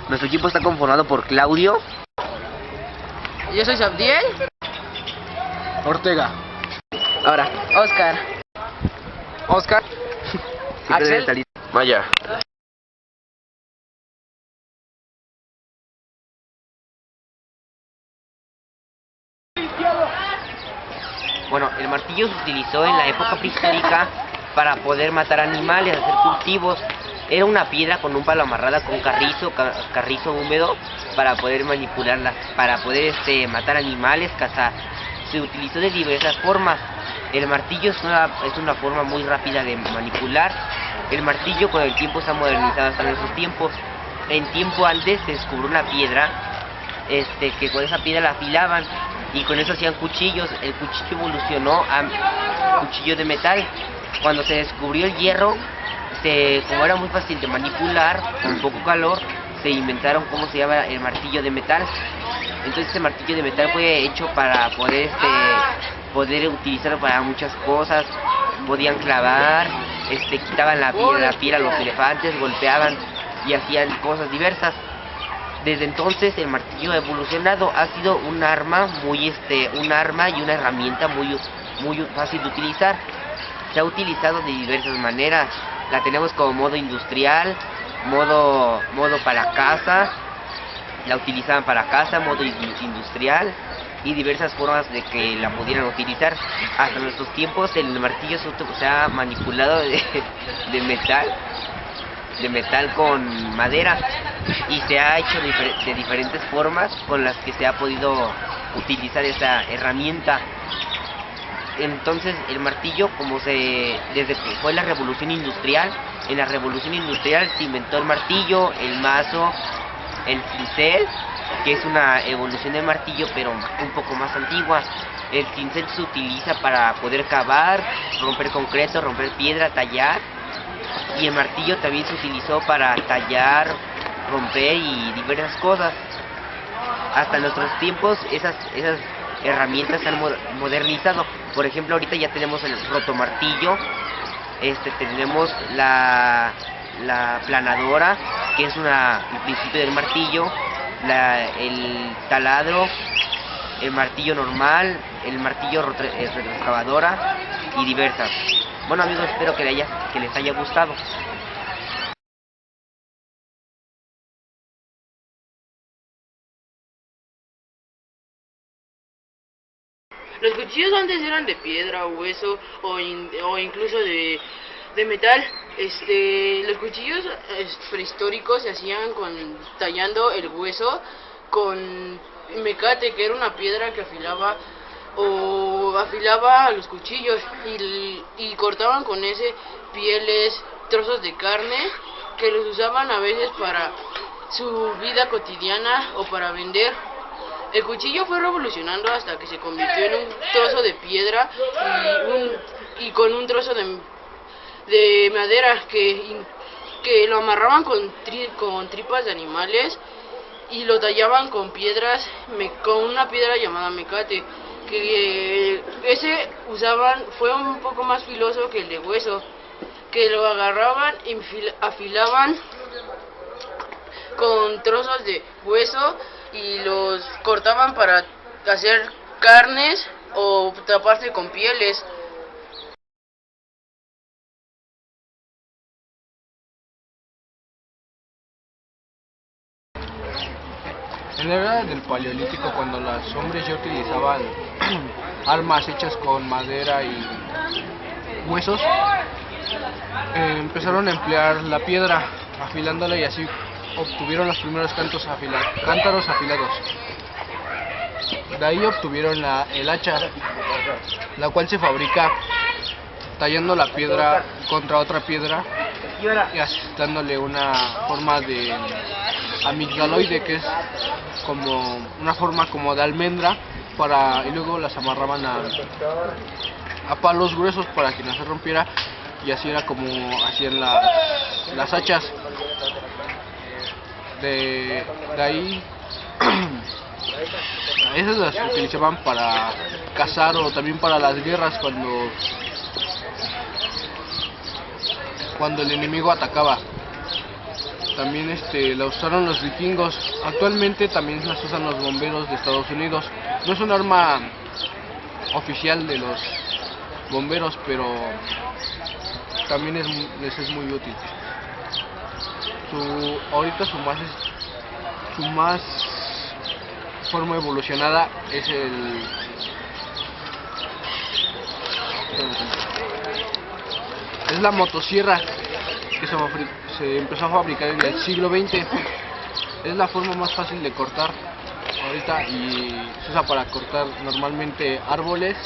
Nuestro equipo está conformado por Claudio. Yo soy Sabdiel. Ortega. Ahora, Oscar. Axel. Maya. Bueno, el martillo se utilizó en la época prehistórica para poder matar animales, hacer cultivos. Era una piedra con un palo amarrada con carrizo húmedo para poder manipularla, para poder matar animales, cazar. Se utilizó de diversas formas. El martillo es una forma muy rápida de manipular. El martillo con el tiempo se ha modernizado hasta nuestros tiempos. En tiempo antes se descubrió una piedra, que con esa piedra la afilaban y con eso hacían cuchillos. El cuchillo evolucionó a cuchillo de metal. Cuando se descubrió el hierro, como era muy fácil de manipular, con poco calor, se inventaron cómo se llama el martillo de metal. Entonces este martillo de metal fue hecho para poder utilizarlo para muchas cosas. Podían clavar, quitaban la piel a los elefantes, golpeaban y hacían cosas diversas. Desde entonces el martillo ha evolucionado, ha sido un arma y una herramienta muy fácil de utilizar. Se ha utilizado de diversas maneras. La tenemos como modo industrial, modo para casa. La utilizaban para casa, modo industrial y diversas formas de que la pudieran utilizar. Hasta nuestros tiempos el martillo se ha manipulado de metal con madera y se ha hecho de diferentes formas con las que se ha podido utilizar esta herramienta. Entonces el martillo, desde que fue la revolución industrial, en la revolución industrial se inventó el martillo, el mazo, el cincel, que es una evolución del martillo pero un poco más antigua. El cincel se utiliza para poder cavar, romper concreto, romper piedra, tallar, y el martillo también se utilizó para tallar, romper y diversas cosas. Hasta nuestros tiempos esas herramientas se han modernizado. Por ejemplo, ahorita ya tenemos el rotomartillo, tenemos la planadora, que es el principio del martillo, el taladro, el martillo normal, el martillo retroexcavadora y diversas. Bueno amigos, espero que les haya gustado. Los cuchillos antes eran de piedra, hueso o incluso de metal. Los cuchillos prehistóricos se hacían tallando el hueso con mecate, que era una piedra que afilaba a los cuchillos, y cortaban con ese pieles, trozos de carne que los usaban a veces para su vida cotidiana o para vender. El cuchillo fue revolucionando hasta que se convirtió en un trozo de piedra y con un trozo de madera que lo amarraban con tripas de animales y lo tallaban con una piedra llamada mecate, que fue un poco más filoso que el de hueso, que lo agarraban y afilaban con trozos de hueso y los cortaban para hacer carnes o taparse con pieles. En la era del Paleolítico, cuando los hombres ya utilizaban armas hechas con madera y huesos, empezaron a emplear la piedra afilándola y así obtuvieron los primeros cántaros afilados. De ahí obtuvieron el hacha, la cual se fabrica tallando la piedra contra otra piedra y dándole una forma de amigdaloide, que es como una forma como de almendra, y luego las amarraban a palos gruesos para que no se rompiera, y así era como hacían las hachas. De ahí esas las utilizaban para cazar o también para las guerras, cuando el enemigo atacaba. También la usaron los vikingos. Actualmente también las usan los bomberos de Estados Unidos. No es un arma oficial de los bomberos, pero también les es muy útil. Ahorita su más forma evolucionada es la motosierra, que se empezó a fabricar en el siglo XX. Es la forma más fácil de cortar ahorita y se usa para cortar normalmente árboles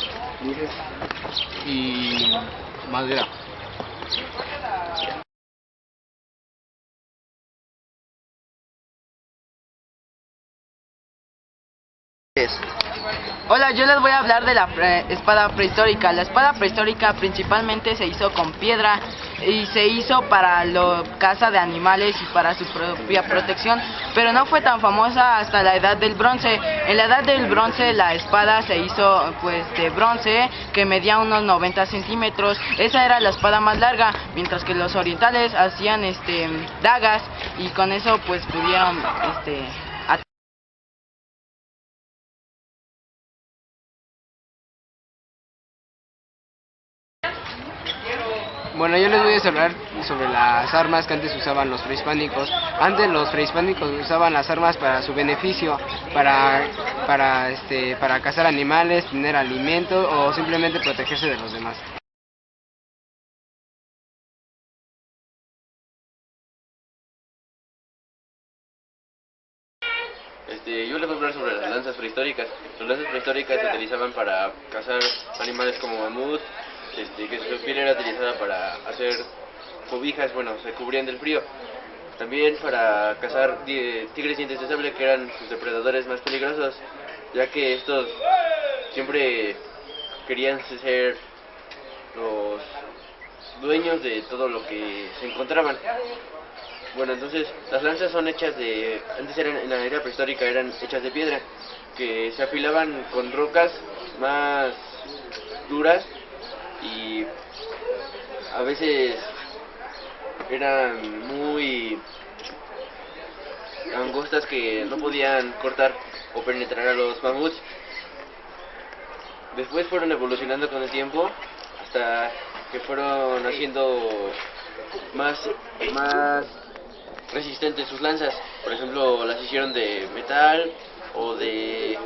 y madera. Hola, yo les voy a hablar de la espada prehistórica. La espada prehistórica principalmente se hizo con piedra y se hizo para la caza de animales y para su propia protección, pero no fue tan famosa hasta la edad del bronce. En la edad del bronce la espada se hizo pues de bronce, que medía unos 90 centímetros. Esa era la espada más larga, mientras que los orientales hacían dagas, y con eso pues pudieron Bueno, yo les voy a hablar sobre las armas que antes usaban los prehispánicos. Antes los prehispánicos usaban las armas para su beneficio, para cazar animales, tener alimento o simplemente protegerse de los demás. Yo les voy a hablar sobre las lanzas prehistóricas. Las lanzas prehistóricas se utilizaban para cazar animales como mamut, que su piel era utilizada para hacer cobijas, bueno, se cubrían del frío. También para cazar tigres dientes de sable, que eran sus depredadores más peligrosos, ya que estos siempre querían ser los dueños de todo lo que se encontraban. Bueno, entonces las lanzas son hechas antes en la era prehistórica eran hechas de piedra, que se afilaban con rocas más duras y a veces eran muy angostas, que no podían cortar o penetrar a los mamuts. Después fueron evolucionando con el tiempo hasta que fueron haciendo más resistentes sus lanzas. Por ejemplo, las hicieron de metal o de...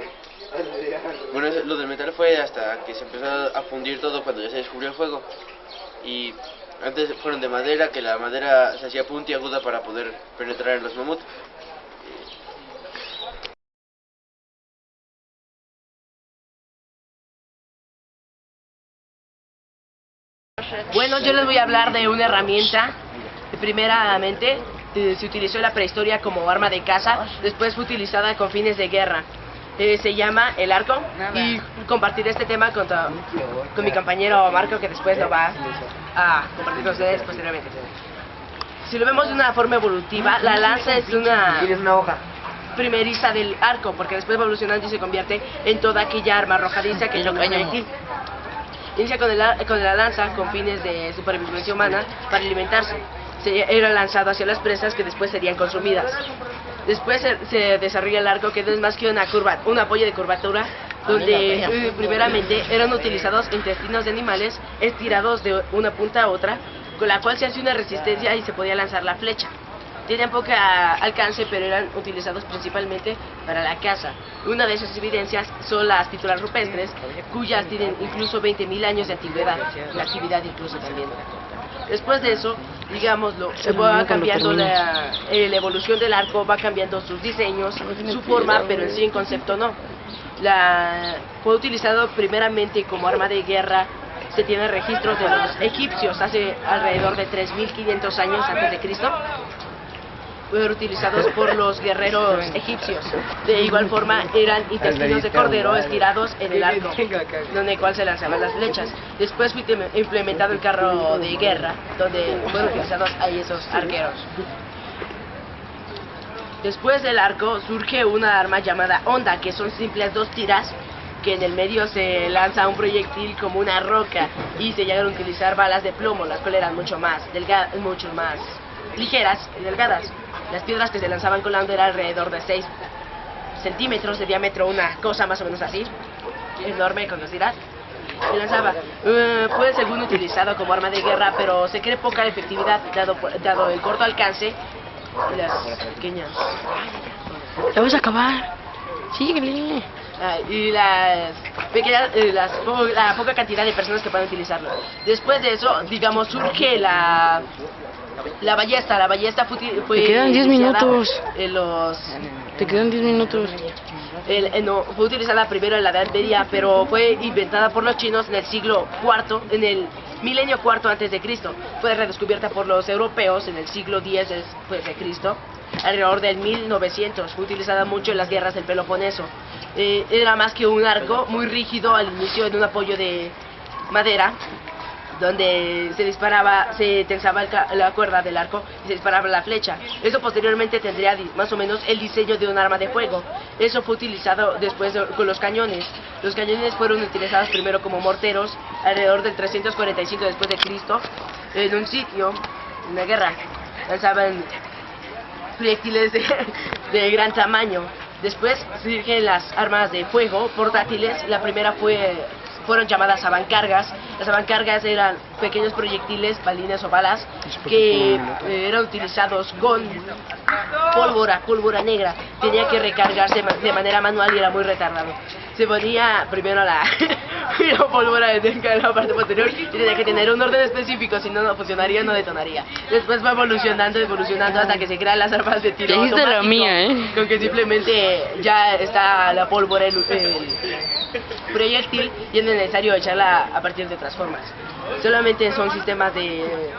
Bueno, lo del metal fue hasta que se empezó a fundir todo cuando ya se descubrió el fuego. Y antes fueron de madera, que la madera se hacía puntiaguda para poder penetrar en los mamuts. Bueno, yo les voy a hablar de una herramienta. Primeramente, se utilizó en la prehistoria como arma de caza, después fue utilizada con fines de guerra. Se llama el arco, y compartiré este tema con mi compañero Marco, que después lo va a compartir con ustedes posteriormente. Si lo vemos de una forma evolutiva, la lanza es una primeriza del arco, porque después va evolucionando y se convierte en toda aquella arma arrojadiza que yo aquí. Inicia con la lanza con fines de supervivencia humana para alimentarse. Era lanzado hacia las presas, que después serían consumidas. Después se desarrolla el arco, que no es más que un apoyo de curvatura, donde primeramente eran utilizados intestinos de animales estirados de una punta a otra, con la cual se hace una resistencia y se podía lanzar la flecha. Tenían poco alcance, pero eran utilizados principalmente para la caza. Una de esas evidencias son las pinturas rupestres, cuyas tienen incluso 20.000 años de antigüedad, la actividad incluso también. Después de eso, digámoslo, se va cambiando la evolución del arco, va cambiando sus diseños, su forma, pero en sí en concepto no. Fue utilizado primeramente como arma de guerra. Se tienen registros de los egipcios hace alrededor de 3.500 años antes de Cristo. Fueron utilizados por los guerreros egipcios. De igual forma eran intestinos de cordero estirados en el arco, donde cual se lanzaban las flechas. Después fue implementado el carro de guerra, donde fueron utilizados ahí esos arqueros. Después del arco surge una arma llamada honda, que son simples 2 tiras, que en el medio se lanza un proyectil como una roca, y se llegaron a utilizar balas de plomo, las cuales eran mucho más ligeras y delgadas. Las piedras que se lanzaban con lanza era alrededor de 6 centímetros de diámetro, una cosa más o menos así, enorme, conocida. Se lanzaba. Fue el segundo utilizado como arma de guerra, pero se cree poca efectividad dado el corto alcance y las pequeñas. La vas a acabar. Síguele. Y las pequeñas, la poca cantidad de personas que pueden utilizarlo. Después de eso, digamos, surge la ballesta. La ballesta fue Te quedan 10 iniciada minutos. en los... Te quedan 10 minutos. No, fue utilizada primero en la Edad Media, pero fue inventada por los chinos en el siglo IV, en el milenio IV antes de Cristo. Fue redescubierta por los europeos en el siglo X después de Cristo, alrededor del 1900. Fue utilizada mucho en las guerras del Peloponeso. Era más que un arco muy rígido al inicio, en un apoyo de madera, donde se tensaba la cuerda del arco y se disparaba la flecha. Eso posteriormente tendría más o menos el diseño de un arma de fuego. Eso fue utilizado después con los cañones. Los cañones fueron utilizados primero como morteros alrededor del 345 después de Cristo, en un sitio, en una guerra. Lanzaban proyectiles de gran tamaño. Después surgen las armas de fuego portátiles. La primera fueron llamadas avancargas. Las avancargas eran pequeños proyectiles, balines o balas que eran utilizados con pólvora negra. Tenía que recargarse de manera manual y era muy retardado. Se ponía primero la pólvora en la parte posterior y tenía que tener un orden específico, si no, no funcionaría, no detonaría. Después va evolucionando hasta que se crean las armas de tiro Ya hiciste automático, la mía, con que simplemente ya está la pólvora, el proyectil, y es necesario echarla a partir de otras formas. Solamente son sistemas de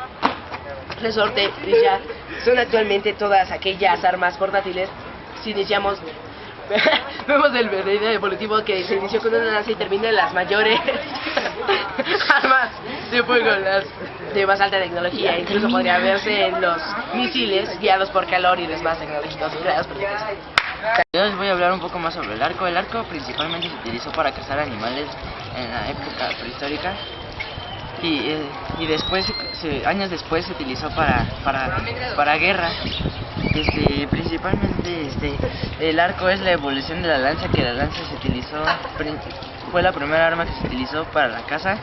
resorte y ya son actualmente todas aquellas armas portátiles. Si iniciamos vemos el video evolutivo que se inició con una lanza y termina en las mayores armas de fuego, las de más alta tecnología. Incluso podría verse en los misiles guiados por calor y los más tecnológicos creados por Tesla. Yo les voy a hablar un poco más sobre el arco. El arco principalmente se utilizó para cazar animales en la época prehistórica y después, años después, se utilizó para guerra. Principalmente el arco es la evolución de la lanza, que la lanza se utilizó, fue la primera arma que se utilizó para la caza